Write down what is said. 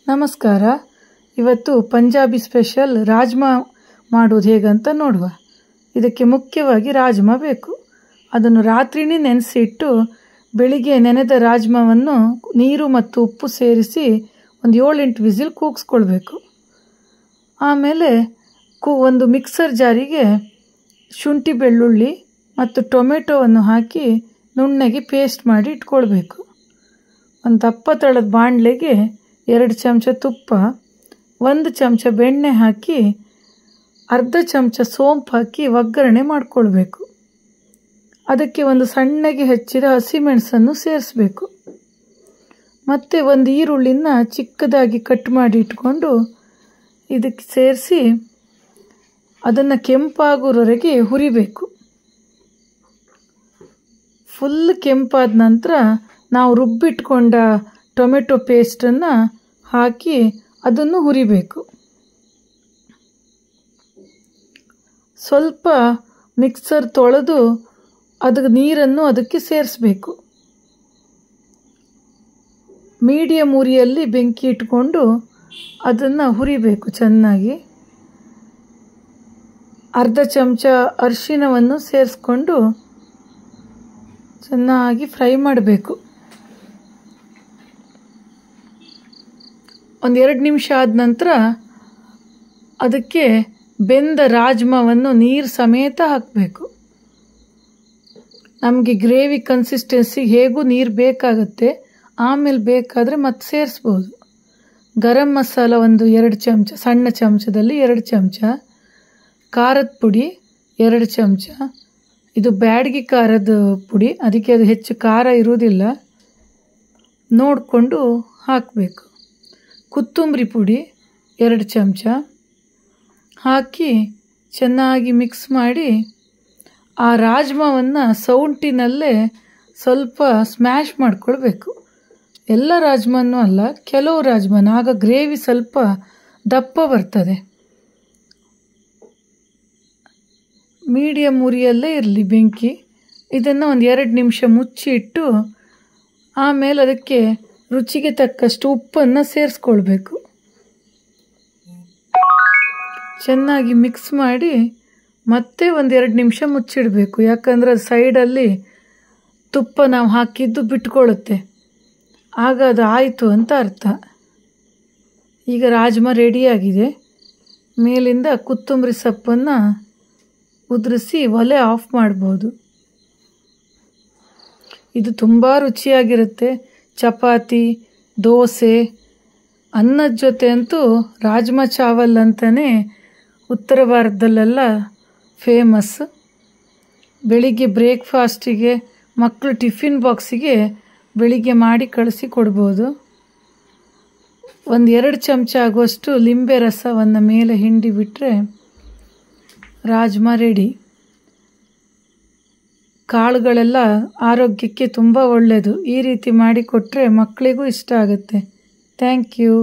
ನಮಸ್ಕಾರ. ಇವತ್ತು ಪಂಜಾಬಿ ಸ್ಪೆಷಲ್ ರಾಜ್ಮಾ ಮಾಡೋದು ಹೇಗಂತ ನೋಡುವ. ಇದಕ್ಕೆ ಮುಖ್ಯವಾಗಿ ರಾಜ್ಮಾ ಬೇಕು. ಅದನ್ನು ರಾತ್ರಿನೇ ನೆನೆಸಿಟ್ಟು ಬೆಳಿಗ್ಗೆ ನೆನೆದ ರಾಜ್ಮಾವನ್ನು ನೀರು ಮತ್ತು ಉಪ್ಪು ಸೇರಿಸಿ ಒಂದು 7-8 ವಿಸಿಲ್ ಕೂಗಿಸ್ಕೊಳ್ಬೇಕು. ಆಮೇಲೆ ಒಂದು ಮಿಕ್ಸರ್ ಜಾರಿಗೆ ಶುಂಠಿ ಬೆಳ್ಳುಳ್ಳಿ ಮತ್ತು ಟೊಮೆಟೊವನ್ನು ಹಾಕಿ ನುಣ್ಣಗೆ ಪೇಸ್ಟ್ ಮಾಡಿ ಇಟ್ಕೊಳ್ಬೇಕು. ಒಂದು ದಪ್ಪ ತಳದ ಬಾಣಲೆಗೆ 2 ಚಮಚ ತುಪ್ಪ, 1 ಚಮಚ ಬೆಣ್ಣೆ ಹಾಕಿ ಅರ್ಧ ಚಮಚ ಸೋಂಪು ಹಾಕಿ ಒಗ್ಗರಣೆ ಮಾಡಿಕೊಳ್ಬೇಕು. ಅದಕ್ಕೆ ಒಂದು ಸಣ್ಣಗೆ ಹೆಚ್ಚಿದ ಹಸಿಮೆಣಸನ್ನು ಸೇರಿಸಬೇಕು. ಮತ್ತು ಒಂದು ಈರುಳ್ಳಿನ ಚಿಕ್ಕದಾಗಿ ಕಟ್ ಮಾಡಿ ಇಟ್ಕೊಂಡು ಇದಕ್ಕೆ ಸೇರಿಸಿ ಅದನ್ನು ಕೆಂಪಾಗೋವರೆಗೆ ಹುರಿಬೇಕು. ಫುಲ್ ಕೆಂಪಾದ ನಂತರ ನಾವು ರುಬ್ಬಿಟ್ಕೊಂಡ ಟೊಮೆಟೊ ಪೇಸ್ಟನ್ನು ಹಾಕಿ ಅದನ್ನು ಹುರಿಬೇಕು. ಸ್ವಲ್ಪ ಮಿಕ್ಸರ್ ತೊಳೆದು ನೀರನ್ನು ಅದಕ್ಕೆ ಸೇರಿಸಬೇಕು. ಮೀಡಿಯಮ್ ಉರಿಯಲ್ಲಿ ಬೆಂಕಿ ಇಟ್ಕೊಂಡು ಅದನ್ನು ಹುರಿಬೇಕು ಚೆನ್ನಾಗಿ. ಅರ್ಧ ಚಮಚ ಅರಿಶಿಣವನ್ನು ಸೇರಿಸ್ಕೊಂಡು ಚೆನ್ನಾಗಿ ಫ್ರೈ ಮಾಡಬೇಕು. ಒಂದು 2 ನಿಮಿಷ ಆದ ನಂತರ ಅದಕ್ಕೆ ಬೆಂದ ರಾಜ್ಮಾವನ್ನು ನೀರು ಸಮೇತ ಹಾಕಬೇಕು. ನಮಗೆ ಗ್ರೇವಿ ಕನ್ಸಿಸ್ಟೆನ್ಸಿ ಹೇಗೂ ನೀರು ಬೇಕಾಗುತ್ತೆ, ಆಮೇಲೆ ಬೇಕಾದರೆ ಮತ್ತೆ ಸೇರಿಸ್ಬೋದು. ಗರಂ ಮಸಾಲ ಒಂದು 2 ಚಮಚ, ಸಣ್ಣ ಚಮಚದಲ್ಲಿ 2 ಚಮಚ, ಖಾರದ ಪುಡಿ 2 ಚಮಚ. ಇದು ಬ್ಯಾಡಗಿ ಖಾರದ ಪುಡಿ, ಅದಕ್ಕೆ ಅದು ಹೆಚ್ಚು ಖಾರ ಇರುವುದಿಲ್ಲ, ನೋಡಿಕೊಂಡು ಹಾಕಬೇಕು. ಕೊತ್ತಂಬರಿ ಪುಡಿ 2 ಚಮಚ ಹಾಕಿ ಚೆನ್ನಾಗಿ ಮಿಕ್ಸ್ ಮಾಡಿ ಆ ರಾಜ್ಮಾವನ್ನು ಸೌಂಟಿನಲ್ಲೇ ಸ್ವಲ್ಪ ಸ್ಮ್ಯಾಶ್ ಮಾಡಿಕೊಳ್ಬೇಕು. ಎಲ್ಲ ರಾಜ್ಮಾನೂ ಅಲ್ಲ, ಕೆಲವು ರಾಜ್ಮಾನ, ಆಗ ಗ್ರೇವಿ ಸ್ವಲ್ಪ ದಪ್ಪ ಬರ್ತದೆ. ಮೀಡಿಯಮ್ ಉರಿಯಲ್ಲೇ ಇರಲಿ ಬೆಂಕಿ. ಇದನ್ನು ಒಂದು 2 ನಿಮಿಷ ಮುಚ್ಚಿ ಇಟ್ಟು ಆಮೇಲೆ ಅದಕ್ಕೆ ರುಚಿಗೆ ತಕ್ಕಷ್ಟು ಉಪ್ಪನ್ನು ಸೇರಿಸ್ಕೊಳ್ಬೇಕು. ಚೆನ್ನಾಗಿ ಮಿಕ್ಸ್ ಮಾಡಿ ಮತ್ತೆ ಒಂದು 2 ನಿಮಿಷ ಮುಚ್ಚಿಡಬೇಕು. ಯಾಕಂದರೆ ಅದು ಸೈಡಲ್ಲಿ ತುಪ್ಪ ನಾವು ಹಾಕಿದ್ದು ಬಿಟ್ಕೊಳ್ಳುತ್ತೆ, ಆಗ ಅದು ಆಯಿತು ಅಂತ ಅರ್ಥ. ಈಗ ರಾಜ್ಮಾ ರೆಡಿಯಾಗಿದೆ. ಮೇಲಿಂದ ಕೊತ್ತಂಬರಿ ಸೊಪ್ಪನ್ನು ಉದುರಿಸಿ ಒಲೆ ಆಫ್ ಮಾಡ್ಬೋದು. ಇದು ತುಂಬ ರುಚಿಯಾಗಿರುತ್ತೆ. ಚಪಾತಿ, ದೋಸೆ, ಅನ್ನದ ಜೊತೆ ಅಂತೂ ರಾಜ್ಮಾ ಚಾವಲ್ ಅಂತಲೇ ಉತ್ತರ ಭಾರತದಲ್ಲೆಲ್ಲ ಫೇಮಸ್. ಬೆಳಿಗ್ಗೆ ಬ್ರೇಕ್ಫಾಸ್ಟಿಗೆ, ಮಕ್ಕಳು ಟಿಫಿನ್ ಬಾಕ್ಸಿಗೆ ಬೆಳಿಗ್ಗೆ ಮಾಡಿ ಕಳಿಸಿ ಕೊಡ್ಬೋದು. ಒಂದು 2 ಚಮಚ ಆಗುವಷ್ಟು ಲಿಂಬೆ ರಸವನ್ನು ಮೇಲೆ ಹಿಂಡಿ ಬಿಟ್ಟರೆ ರಾಜ್ಮಾ ರೆಡಿ. ಕಾಳುಗಳೆಲ್ಲ ಆರೋಗ್ಯಕ್ಕೆ ತುಂಬ ಒಳ್ಳೆಯದು. ಈ ರೀತಿ ಮಾಡಿಕೊಟ್ರೆ ಮಕ್ಕಳಿಗೂ ಇಷ್ಟ ಆಗುತ್ತೆ. Thank you.